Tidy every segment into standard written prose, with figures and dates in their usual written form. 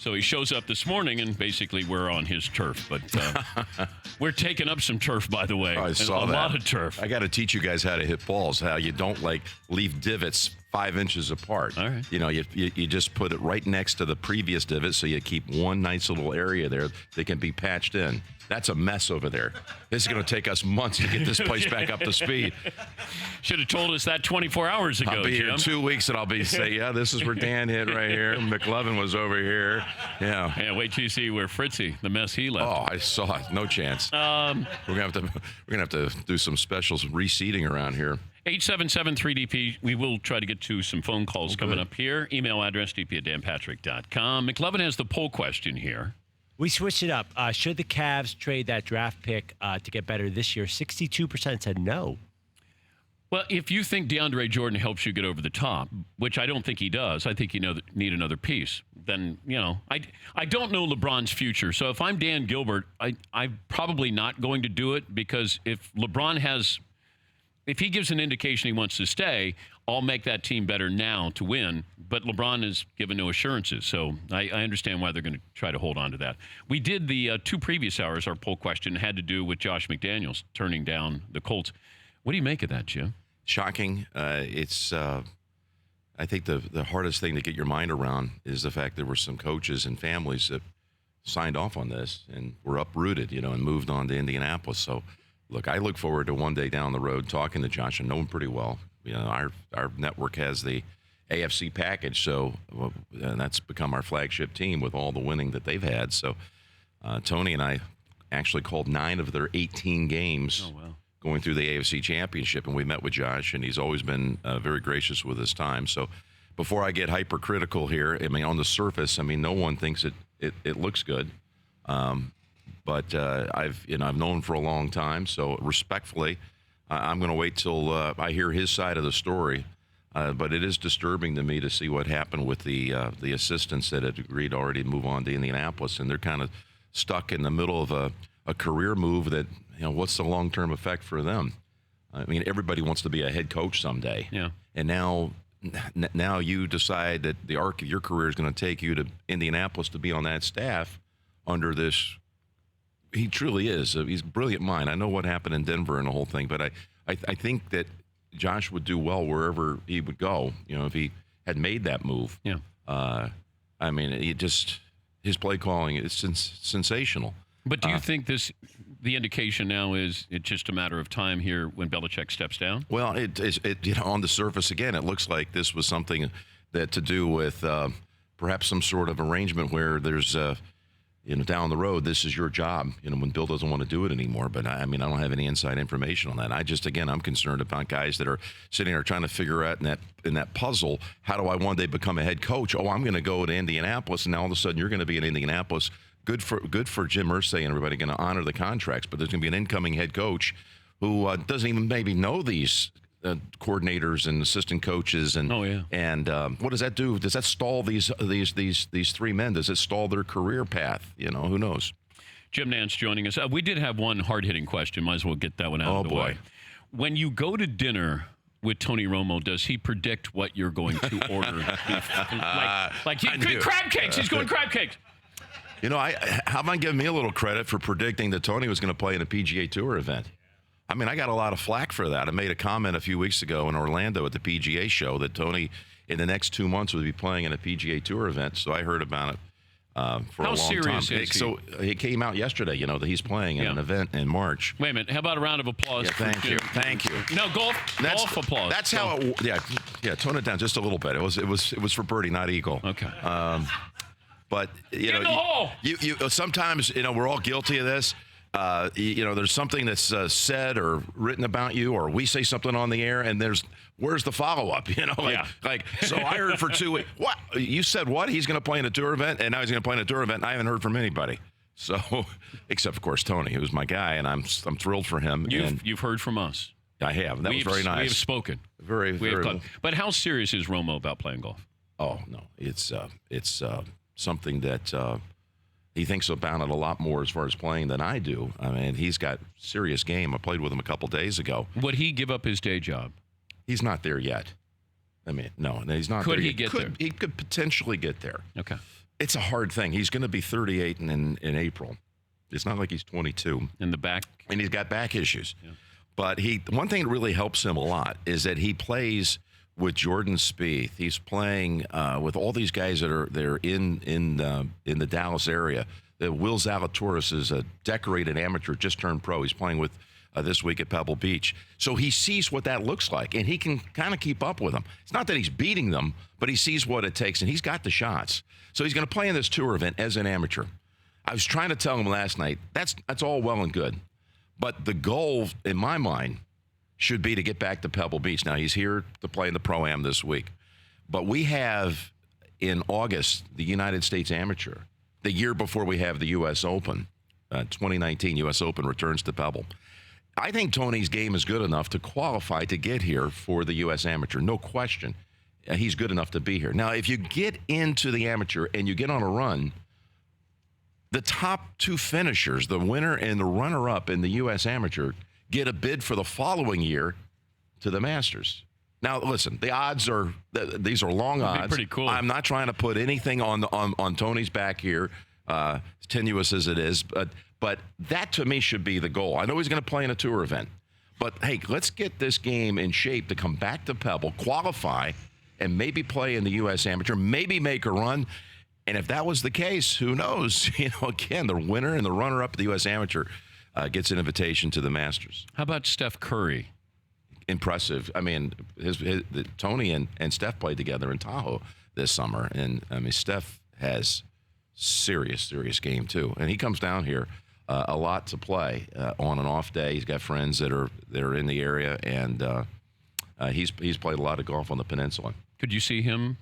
So he shows up this morning, and basically we're on his turf. But we're taking up some turf, by the way. I saw a that. lot of turf. I got to teach you guys how to hit balls, how you don't, leave divots 5 inches apart. All right. You just put it right next to the previous divot, so you keep one nice little area there that can be patched in. That's a mess over there. This is going to take us months to get this place back up to speed. Should have told us that 24 hours ago, I'll be Jim. here 2 weeks, and I'll say, yeah, this is where Dan hit right here. McLovin was over here. Yeah. Yeah, wait till you see where Fritzy, the mess he left. Oh, I saw it. No chance. We're gonna have to do some special reseeding around here. 877-3DP. We will try to get to some phone calls coming up here. Email address, dp@danpatrick.com. McLovin has the poll question here. We switched it up. Should the Cavs trade that draft pick to get better this year? 62% said no. Well, if you think DeAndre Jordan helps you get over the top, which I don't think he does, I think you need another piece, then, I don't know LeBron's future. So if I'm Dan Gilbert, I'm probably not going to do it, because if he gives an indication he wants to stay, I'll make that team better now to win. But LeBron has given no assurances, so I understand why they're going to try to hold on to that. We did the 2 previous hours, our poll question had to do with Josh McDaniels turning down the Colts. What do you make of that, Jim? Shocking. It's I think the hardest thing to get your mind around is the fact there were some coaches and families that signed off on this and were uprooted, and moved on to Indianapolis. So, look, I look forward to one day down the road talking to Josh. I know him pretty well. Our network has the AFC package, so and that's become our flagship team with all the winning that they've had. So, Tony and I actually called 9 of their 18 games. Oh, wow. Going through the AFC Championship, and we met with Josh, and he's always been very gracious with his time. So before I get hypercritical here, on the surface, no one thinks it looks good. But I've known him for a long time, so respectfully, I'm going to wait till I hear his side of the story. But it is disturbing to me to see what happened with the assistants that had agreed already to move on to Indianapolis, and they're kind of stuck in the middle of a career move that, what's the long-term effect for them? Everybody wants to be a head coach someday. Yeah. And now you decide that the arc of your career is going to take you to Indianapolis to be on that staff under this. He truly is. He's a brilliant mind. I know what happened in Denver and the whole thing, but I think that Josh would do well wherever he would go, if he had made that move. Yeah. His play calling is sensational. But do you think the indication now is it's just a matter of time here when Belichick steps down? Well, on the surface, again, it looks like this was something that to do with perhaps some sort of arrangement where there's, down the road, this is your job, when Bill doesn't want to do it anymore. But I don't have any inside information on that. I'm concerned about guys that are sitting there trying to figure out in that puzzle, how do I one day become a head coach? Oh, I'm going to go to Indianapolis, and now all of a sudden you're going to be in Indianapolis. Good for Jim Irsay and everybody, going to honor the contracts, but there's going to be an incoming head coach who doesn't even maybe know these coordinators and assistant coaches. And and what does that do? Does that stall these 3 men? Does it stall their career path? Who knows? Jim Nantz joining us. We did have one hard-hitting question. Might as well get that one out of the way. When you go to dinner with Tony Romo, does he predict what you're going to order? Crab cakes. He's going crab cakes. How about giving me a little credit for predicting that Tony was going to play in a PGA Tour event? I got a lot of flack for that. I made a comment a few weeks ago in Orlando at the PGA show that Tony, in the next 2 months, would be playing in a PGA Tour event. So I heard about it for a long time. How serious is he? So he came out yesterday, that he's playing in an event in March. Wait a minute. How about a round of applause? Thank you. No, golf applause. That's how. Tone it down just a little bit. It was for birdie, not eagle. Okay. But you sometimes we're all guilty of this. There's something that's said or written about you, or we say something on the air, and where's the follow up? So I heard for 2 weeks. What you said? What he's going to play in a tour event, and now he's going to play in a tour event. And I haven't heard from anybody. So, except of course Tony, who's my guy, and I'm thrilled for him. You've heard from us. I have. That was very nice. We have spoken. Very. But how serious is Romo about playing golf? Oh no, it's something that he thinks about it a lot more as far as playing than I do. He's got serious game. I played with him a couple days ago. Would he give up his day job? He's not there yet. No, he's not. Could there he yet. get there? He could potentially get there. Okay. It's a hard thing. He's going to be 38 in April. It's not like he's 22. In the back. And he's got back issues. Yeah. But one thing that really helps him a lot is that he plays with Jordan Spieth. He's playing with all these guys that are in the Dallas area. Will Zalatoris is a decorated amateur, just turned pro. He's playing with this week at Pebble Beach. So he sees what that looks like, and he can kind of keep up with them. It's not that he's beating them, but he sees what it takes, and he's got the shots. So he's going to play in this tour event as an amateur. I was trying to tell him last night, that's all well and good. But the goal, in my mind, should be to get back to Pebble Beach. Now, he's here to play in the Pro-Am this week. But we have, in August, the United States Amateur, the year before we have the U.S. Open. 2019 U.S. Open returns to Pebble. I think Tony's game is good enough to qualify to get here for the U.S. Amateur. No question. He's good enough to be here. Now, if you get into the Amateur and you get on a run, the top two finishers, the winner and the runner-up in the U.S. Amateur, get a bid for the following year to the Masters. Now, listen, the odds these are long odds. Pretty cool. I'm not trying to put anything on Tony's back here, tenuous as it is, but that to me should be the goal. I know he's going to play in a tour event, but hey, let's get this game in shape to come back to Pebble, qualify, and maybe play in the U.S. Amateur, maybe make a run. And if that was the case, who knows? Again, the winner and the runner-up of the U.S. Amateur gets an invitation to the Masters. How about Steph Curry? Impressive. I mean, Tony and Steph played together in Tahoe this summer, and I mean, Steph has serious game too, and he comes down here a lot to play on and off day. He's got friends that are in the area, and he's played a lot of golf on the peninsula. Could you see him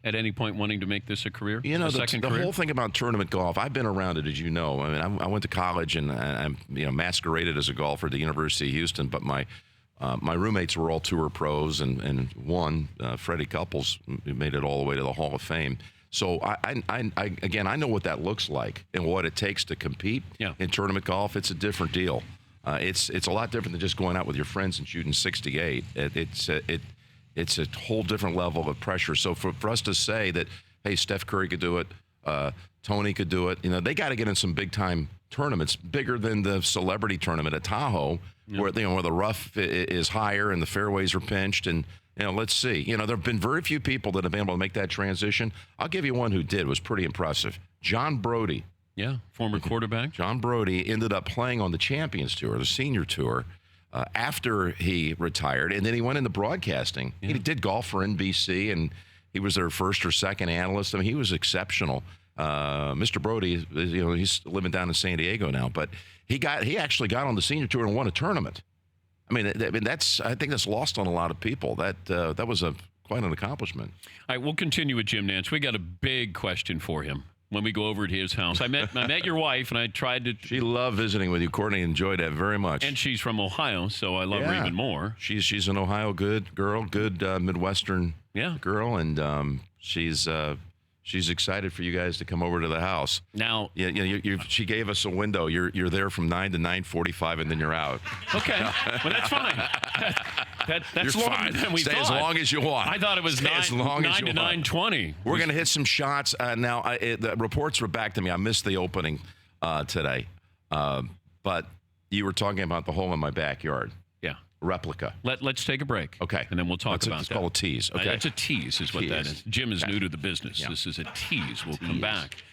at any point wanting to make this a career? The whole thing about tournament golf, I've been around it, as you know. I mean, I went to college and I masqueraded as a golfer at the University of Houston, but my roommates were all tour pros, and one, Freddie Couples, made it all the way to the Hall of Fame. So I know what that looks like and what it takes to compete in tournament golf. It's a different deal. It's a lot different than just going out with your friends and shooting 68. It's a whole different level of pressure. So for us to say that, hey, Steph Curry could do it, Tony could do it, they got to get in some big-time tournaments, bigger than the celebrity tournament at Tahoe, where the rough is higher and the fairways are pinched. And, let's see. There have been very few people that have been able to make that transition. I'll give you one who did. It was pretty impressive. John Brody. Yeah, former quarterback. John Brody ended up playing on the Champions Tour, the Senior Tour, after he retired, and then he went into broadcasting. Yeah. He did golf for NBC, and he was their first or second analyst. I mean, he was exceptional. Mr. Brody, he's living down in San Diego now, but he actually got on the Senior Tour and won a tournament. I mean, I think that's lost on a lot of people. That was quite an accomplishment. All right, we'll continue with Jim Nantz. We got a big question for him when we go over to his house. I met your wife, and I tried to. She loved visiting with you. Courtney enjoyed that very much. And she's from Ohio, so I love her even more. She's an Ohio good girl, good Midwestern girl, and she's excited for you guys to come over to the house. Now, she gave us a window. You're there from 9 to 9:45, and then you're out. Okay, well that's fine. That's you're longer fine. than we Stay thought. as long as you want. I thought it was 9 to 9:20. We're going to hit some shots now. The reports were back to me. I missed the opening today, but you were talking about the hole in my backyard. Yeah. Replica. Let's take a break. Okay. And then we'll talk about that. It's called a tease. Okay. It's a tease is what that is. Jim is new to the business. Yeah. This is a tease. We'll come back.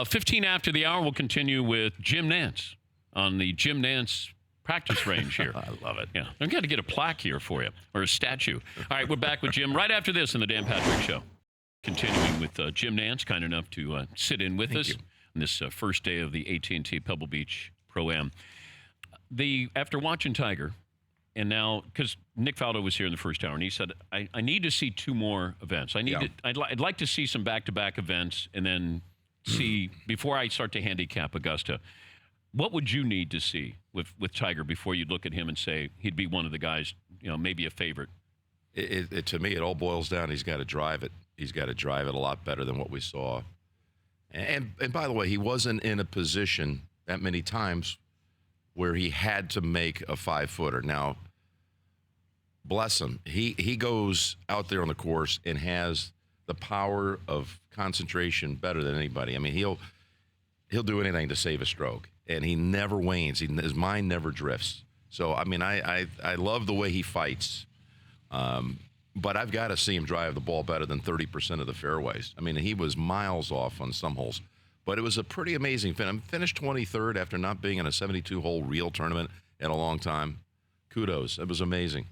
15 after the hour, we'll continue with Jim Nantz on the Jim Nantz practice range here. I love it. Yeah. I've got to get a plaque here for you, or a statue. All right, we're back with Jim right after this in the Dan Patrick Show. Continuing with Jim Nantz, kind enough to sit in with us on this first day of the AT&T Pebble Beach Pro-Am. After watching Tiger, and now, because Nick Faldo was here in the first hour, and he said, I need to see two more events. I'd like to see some back-to-back events, and then see, before I start to handicap Augusta, what would you need to see with Tiger before you'd look at him and say he'd be one of the guys, maybe a favorite? To me, it all boils down, he's got to drive it. He's got to drive it a lot better than what we saw. And by the way, he wasn't in a position that many times where he had to make a 5-footer. Now, bless him, he goes out there on the course and has the power of concentration better than anybody. I mean, he'll do anything to save a stroke, and he never wanes. His mind never drifts. So, I mean, I love the way he fights. But I've got to see him drive the ball better than 30% of the fairways. I mean, he was miles off on some holes. But it was a pretty amazing finish. Finished 23rd after not being in a 72-hole real tournament in a long time. Kudos. It was amazing.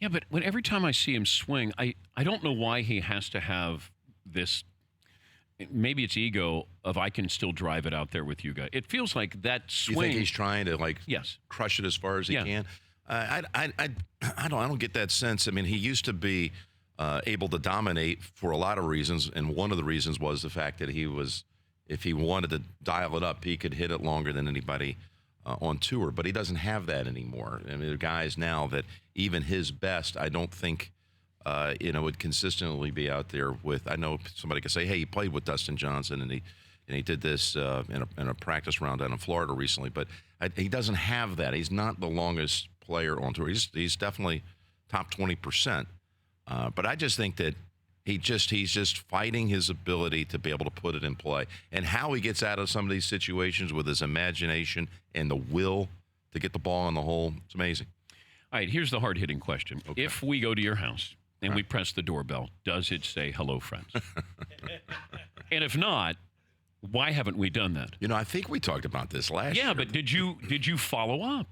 Yeah, but every time I see him swing, I don't know why he has to have this. Maybe it's ego of I can still drive it out there with you guys. It feels like that swing. You think he's trying to yes, crush it as far as he can? I don't get that sense. I mean, he used to be able to dominate for a lot of reasons, and one of the reasons was the fact that he was, if he wanted to dial it up, he could hit it longer than anybody on tour. But he doesn't have that anymore. I mean, there are guys now that even his best, I don't think, would consistently be out there with. I know somebody could say, "Hey, he played with Dustin Johnson, and he did this in a practice round down in Florida recently." But he doesn't have that. He's not the longest player on tour. He's definitely top 20%. But I just think that he's just fighting his ability to be able to put it in play, and how he gets out of some of these situations with his imagination and the will to get the ball in the hole. It's amazing. All right, here's the hard-hitting question. Okay. If we go to your house and we press the doorbell, does it say hello, friends? And if not, why haven't we done that? You know, I think we talked about this last year. Yeah, but did you follow up?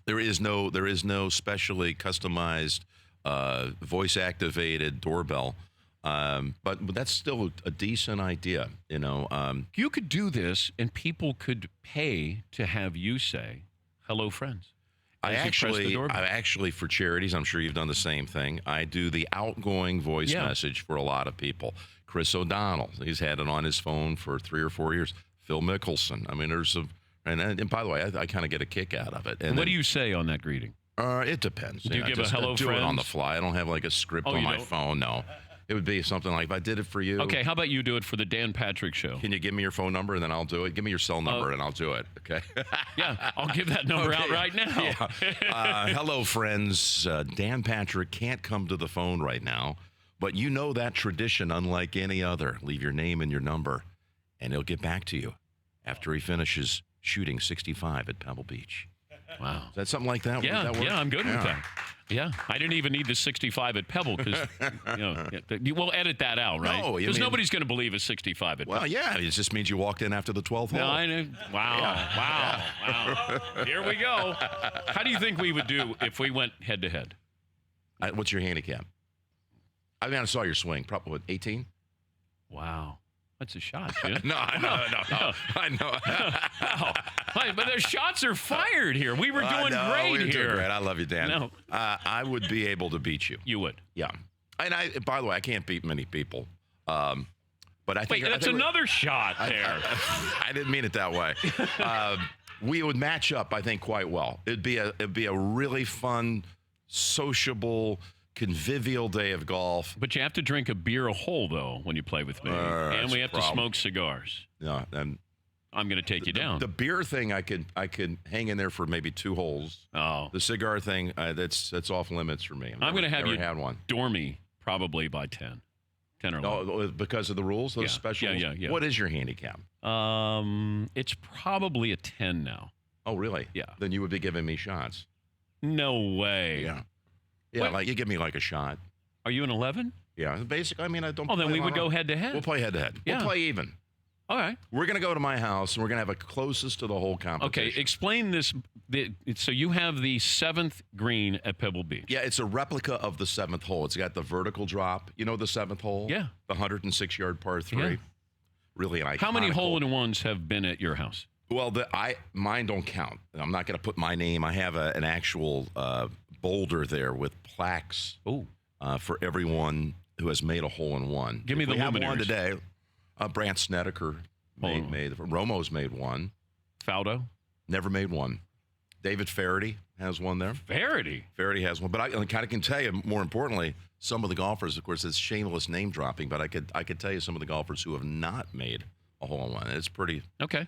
There is no specially customized voice-activated doorbell, but that's still a decent idea. You know, you could do this, and people could pay to have you say hello, friends. I actually, for charities, I'm sure you've done the same thing. I do the outgoing voice message for a lot of people. Chris O'Donnell, he's had it on his phone for 3 or 4 years. Phil Mickelson. I mean, there's some, and by the way, I kind of get a kick out of it. And what do you say on that greeting? It depends. Do you give a hello, do friends? it on the fly. I don't have like a script on my phone. No. It would be something like, if I did it for you. Okay, how about you do it for the Dan Patrick Show? Can you give me your phone number and then I'll do it? Give me your cell number and I'll do it. Okay. Yeah, I'll give that number out right now. Yeah. Hello, friends. Dan Patrick can't come to the phone right now, but you know that tradition unlike any other. Leave your name and your number, and he'll get back to you after he finishes shooting 65 at Pebble Beach. Wow. Is that something like that? Yeah, that work? I'm good with that. Yeah, I didn't even need the 65 at Pebble because, we'll edit that out, right? No, because nobody's going to believe a 65 at Pebble. Well, yeah, it just means you walked in after the 12th hole. No, I know. Wow. Here we go. How do you think we would do if we went head-to-head? What's your handicap? I mean, I saw your swing. Probably, what, 18? Wow. That's a shot, Jim. No. I know. Wow. But the shots are fired here. We were doing great we were here. Doing great. I love you, Dan. No. I would be able to beat you. You would? Yeah. And by the way, I can't beat many people. But I think that's another shot there. I didn't mean it that way. We would match up, I think, quite well. It'd be a really fun, sociable, convivial day of golf. But you have to drink a beer a hole, though, when you play with me. And we have to smoke cigars. Yeah, and I'm going to take you down. The beer thing, I could hang in there for maybe 2 holes. Oh. The cigar thing, that's off limits for me. I'm going to have you had one. door me probably by 10 or 11. Oh, because of the rules, those special rules? Yeah. What is your handicap? It's probably a 10 now. Oh, really? Yeah. Then you would be giving me shots. No way. Yeah. Yeah, like you give me like a shot. Are you an 11? Yeah, basically. I mean, I don't. Oh, then we would go head-to-head. We'll play head-to-head. Yeah. We'll play even. All right. We're going to go to my house, and we're going to have a closest to the whole competition. Okay, explain this. So you have the 7th green at Pebble Beach. Yeah, it's a replica of the 7th hole. It's got the vertical drop. You know the 7th hole? Yeah. The 106-yard par 3. Yeah. Really an iconic How many hole. hole-in-ones have been at your house? Well, mine don't count. I'm not going to put my name. I have an actual boulder there with plaques for everyone who has made a hole-in-one. Give me the luminaries. We have one today. Brant Snedeker made Romo's made one. Faudo? Never made one. David Faraday has one there. Faraday has one. But I kind of can tell you, more importantly, some of the golfers, of course, it's shameless name dropping, but I could tell you some of the golfers who have not made a hole-in-one. It's a pretty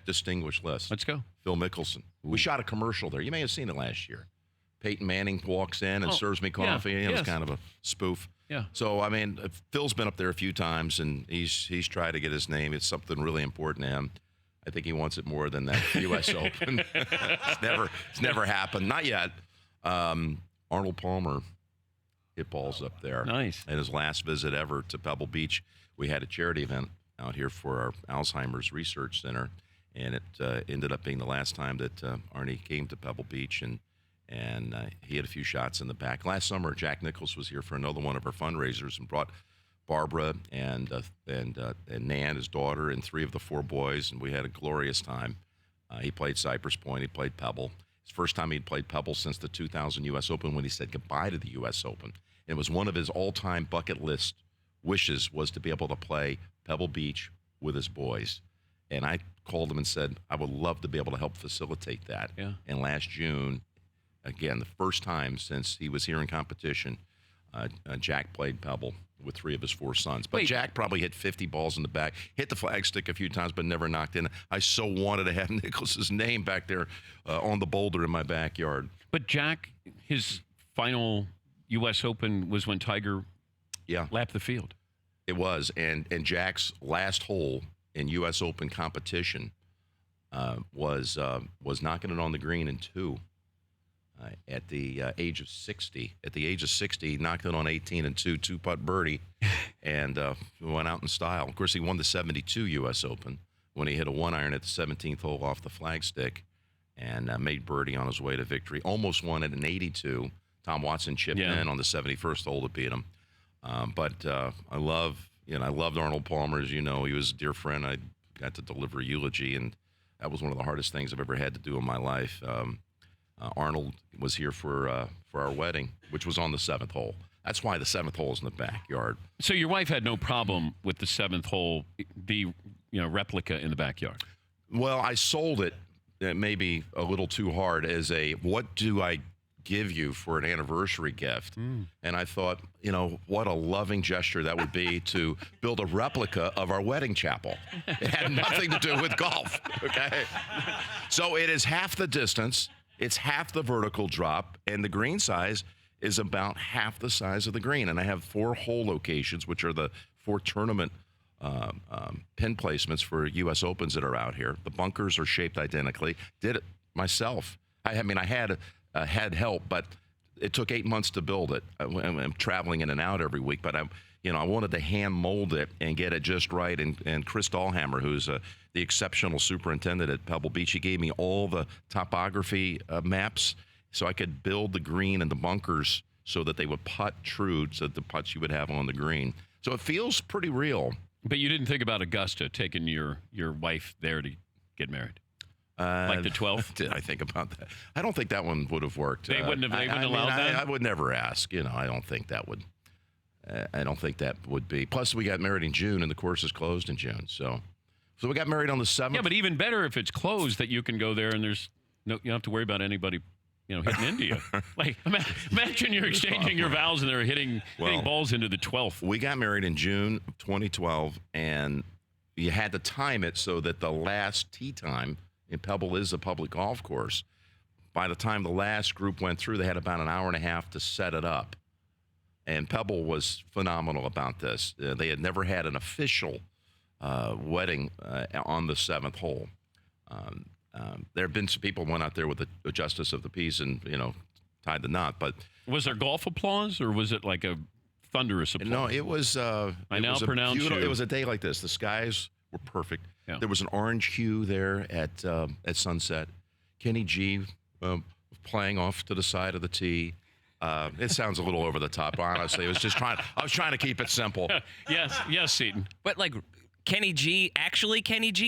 distinguished list. Let's go. Phil Mickelson. We shot a commercial there. You may have seen it last year. Peyton Manning walks in and serves me coffee. Yeah, It was kind of a spoof. Yeah. So, I mean, Phil's been up there a few times, and he's tried to get his name. It's something really important to him. I think he wants it more than that U.S. Open. It's never happened. Not yet. Arnold Palmer hit balls up there. Nice. And his last visit ever to Pebble Beach, we had a charity event out here for our Alzheimer's Research Center, and it ended up being the last time that Arnie came to Pebble Beach, and he had a few shots in the back. Last summer, Jack Nicklaus was here for another one of our fundraisers and brought Barbara and Nan, his daughter, and 3 of the 4 boys, and we had a glorious time. He played Cypress Point. He played Pebble. His first time he'd played Pebble since the 2000 U.S. Open when he said goodbye to the U.S. Open. And it was one of his all-time bucket list wishes was to be able to play Pebble Beach with his boys. And I called him and said, I would love to be able to help facilitate that. Yeah. And last June, again, the first time since he was here in competition, Jack played Pebble with 3 of his 4 sons. But Jack probably hit 50 balls in the back, hit the flagstick a few times, but never knocked in. I so wanted to have Nicklaus's name back there on the boulder in my backyard. But Jack, his final U.S. Open was when Tiger lapped the field. It was. And Jack's last hole in U.S. Open competition was knocking it on the green in 2. At the age of 60. At the age of 60, he knocked it on 18 and 2-putt birdie, and went out in style. Of course, he won the 72 U.S. Open when he hit a 1-iron at the 17th hole off the flagstick and made birdie on his way to victory. Almost won it in 82. Tom Watson chipped in on the 71st hole to beat him. But I loved Arnold Palmer. As you know, he was a dear friend. I got to deliver a eulogy, and that was one of the hardest things I've ever had to do in my life. Arnold was here for our wedding, which was on the 7th hole. That's why the 7th hole is in the backyard. So your wife had no problem with the 7th hole, the replica in the backyard. Well, I sold it maybe a little too hard as a what do I give you for an anniversary gift? And I thought, what a loving gesture that would be to build a replica of our wedding chapel. It had nothing to do with golf. Okay, so it is half the distance. It's half the vertical drop, and the green size is about half the size of the green. And I have 4 hole locations, which are the 4 tournament pin placements for U.S. Opens that are out here. The bunkers are shaped identically. Did it myself. I had help, but it took 8 months to build it. I'm traveling in and out every week, but I wanted to hand mold it and get it just right. And Chris Dahlhammer, who's the exceptional superintendent at Pebble Beach, he gave me all the topography maps so I could build the green and the bunkers so that they would putt true, so that the putts you would have on the green. So it feels pretty real. But you didn't think about Augusta taking your wife there to get married? Like the 12th? Did I think about that? I don't think that one would have worked. They wouldn't allow that? I would never ask. I don't think that would. I don't think that would be. Plus, we got married in June, and the course is closed in June. So we got married on the 7th. Yeah, but even better if it's closed, that you can go there and you don't have to worry about anybody, hitting into you. Like, imagine you're exchanging your vows and they're hitting balls into the 12th. We got married in June of 2012, and you had to time it so that the last tee time, and Pebble is a public golf course, by the time the last group went through, they had about an hour and a half to set it up. And Pebble was phenomenal about this. They had never had an official wedding on the 7th hole. There have been some people who went out there with the justice of the peace and, tied the knot. But was there golf applause, or was it like a thunderous applause? No, it was. It was a day like this. The skies were perfect. Yeah. There was an orange hue there at sunset. Kenny G playing off to the side of the tee. It sounds a little over the top, honestly. I was trying to keep it simple. Yes, Seton. But like Kenny G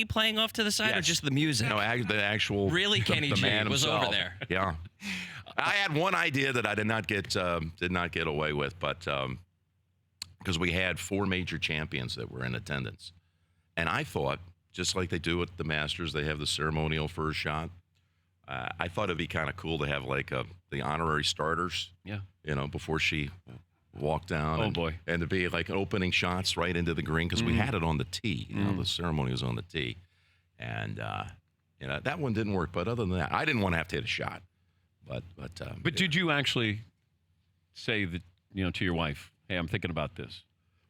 playing off to the side, or just the music? No, the actual. Really, Kenny the G man was himself. over there. Yeah, I had one idea that I did not get away with, but because we had 4 major champions that were in attendance, and I thought, just like they do at the Masters, they have the ceremonial first shot. I thought it'd be kind of cool to have like the honorary starters. Yeah. Before she walked down. Oh, boy. And to be like opening shots right into the green, because we had it on the tee. The ceremony was on the tee. And, that one didn't work. But other than that, I didn't want to have to hit a shot. But did you actually say that, to your wife, hey, I'm thinking about this?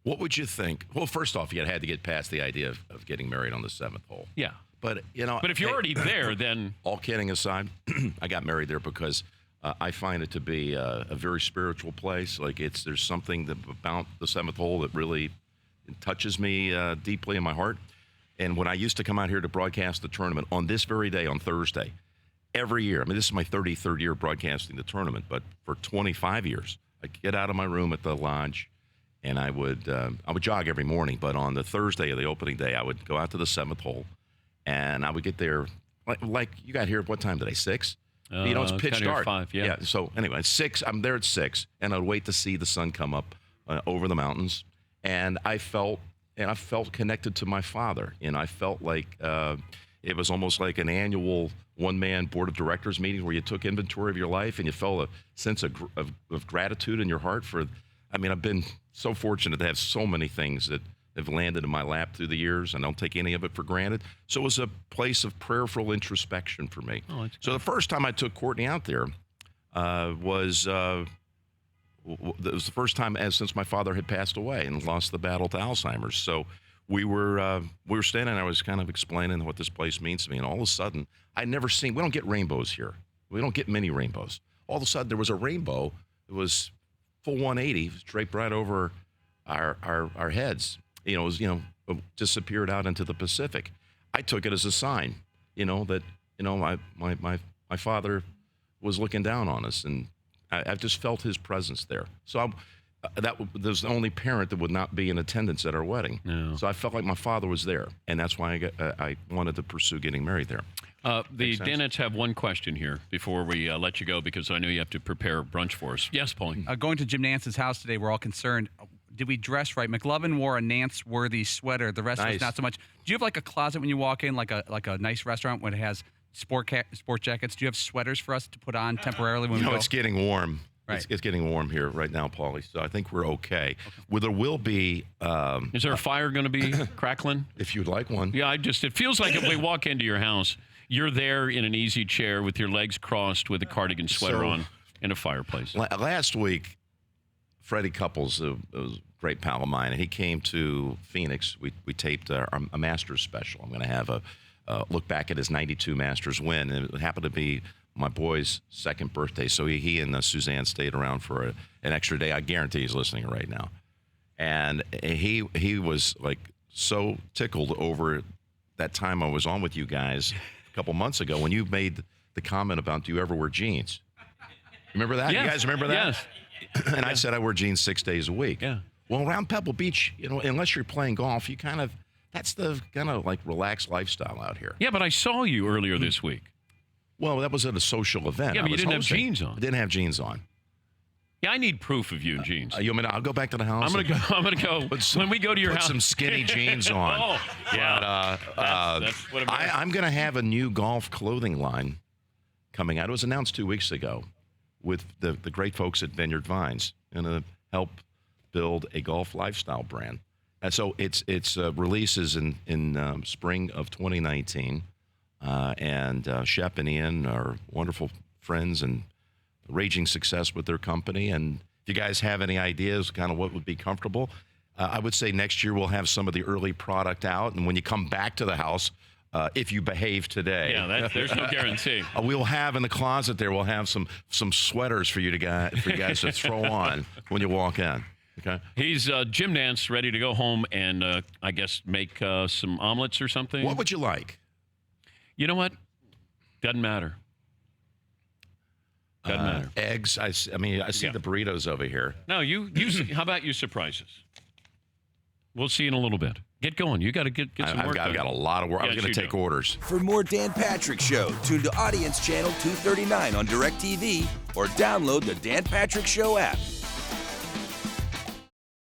What would you think? Well, first off, you had to get past the idea of getting married on the 7th hole. Yeah. But, But if you're already there, then... All kidding aside, I got married there because I find it to be a very spiritual place. Like, there's something about the 7th hole that really touches me deeply in my heart. And when I used to come out here to broadcast the tournament on this very day, on Thursday, every year, I mean, this is my 33rd year broadcasting the tournament, but for 25 years, I'd get out of my room at the lodge, and I would jog every morning. But on the Thursday of the opening day, I would go out to the 7th hole, and I would get there, like you got here at what time today, 6? It's pitch dark. 5, yeah. So anyway, 6, I'm there at 6, and I'd wait to see the sun come up over the mountains, and I felt connected to my father, and I felt like it was almost like an annual one-man board of directors meeting where you took inventory of your life and you felt a sense of gratitude in your heart for. I mean, I've been so fortunate to have so many things that have landed in my lap through the years, and I don't take any of it for granted. So it was a place of prayerful introspection for me. So the first time I took Courtney out there was it was the first time since my father had passed away and lost the battle to Alzheimer's. So we were standing there. I was kind of explaining what this place means to me, and all of a sudden, we don't get rainbows here. We don't get many rainbows. All of a sudden, there was a rainbow that was full 180, draped right over our heads. It was, disappeared out into the Pacific. I took it as a sign, that, my father was looking down on us, and I just felt his presence there. So that was the only parent that would not be in attendance at our wedding. No. So I felt like my father was there, and that's why I wanted to pursue getting married there. The Nantz have one question here before we let you go, because I know you have to prepare brunch for us. Yes, Paulie. Going to Jim Nantz's house today, we're all concerned. Did we dress right? McLovin wore a Nantz-worthy sweater. The rest of us not so much. Do you have like a closet when you walk in, like a nice restaurant when it has sport jackets? Do you have sweaters for us to put on temporarily when we go? It's getting warm. Right. It's getting warm here right now, Paulie. So I think we're okay. Well, there will be. Is there a fire going to be crackling? If you'd like one. Yeah, it feels like if we walk into your house, you're there in an easy chair with your legs crossed with a cardigan sweater on in a fireplace. Last week, Freddie Couples, a great pal of mine, and he came to Phoenix. We taped a Masters special. I'm going to have a look back at his 92 Masters win, and it happened to be my boy's second birthday, so he and Suzanne stayed around for an extra day. I guarantee he's listening right now. And he was like so tickled over that time I was on with you guys a couple months ago when you made the comment about, do you ever wear jeans? Remember that? Yes. You guys remember that? Yes. And I said I wear jeans 6 days a week. Yeah. Well, around Pebble Beach, unless you're playing golf, that's the kind of like relaxed lifestyle out here. Yeah, but I saw you earlier this week. Well, that was at a social event. Yeah, but you didn't have hosting. jeans on. I didn't have jeans on. Yeah, I need proof of you in jeans. I'll go back to the house. I'm gonna go. When we go to your house, put some skinny jeans on. Oh, yeah. That's what I'm going to have a new golf clothing line coming out. It was announced 2 weeks ago with the great folks at Vineyard Vines, going to help build a golf lifestyle brand. And so its releases in spring of 2019. And Shep and Ian are wonderful friends and raging success with their company. And if you guys have any ideas kind of what would be comfortable, I would say next year we'll have some of the early product out. And when you come back to the house, if you behave today. Yeah, there's no guarantee. We'll have in the closet there, we'll have some sweaters for you guys to throw on when you walk in. Okay. He's Jim Nantz, ready to go home and I guess make some omelets or something. What would you like? You know what? Doesn't matter. Doesn't matter. Eggs. I see the burritos over here. No, you. How about you surprise us? We'll see in a little bit. Get going. You got to get some work done. I've got a lot of work. Yes, I'm going to take orders. For more Dan Patrick Show, tune to Audience Channel 239 on DirecTV or download the Dan Patrick Show app.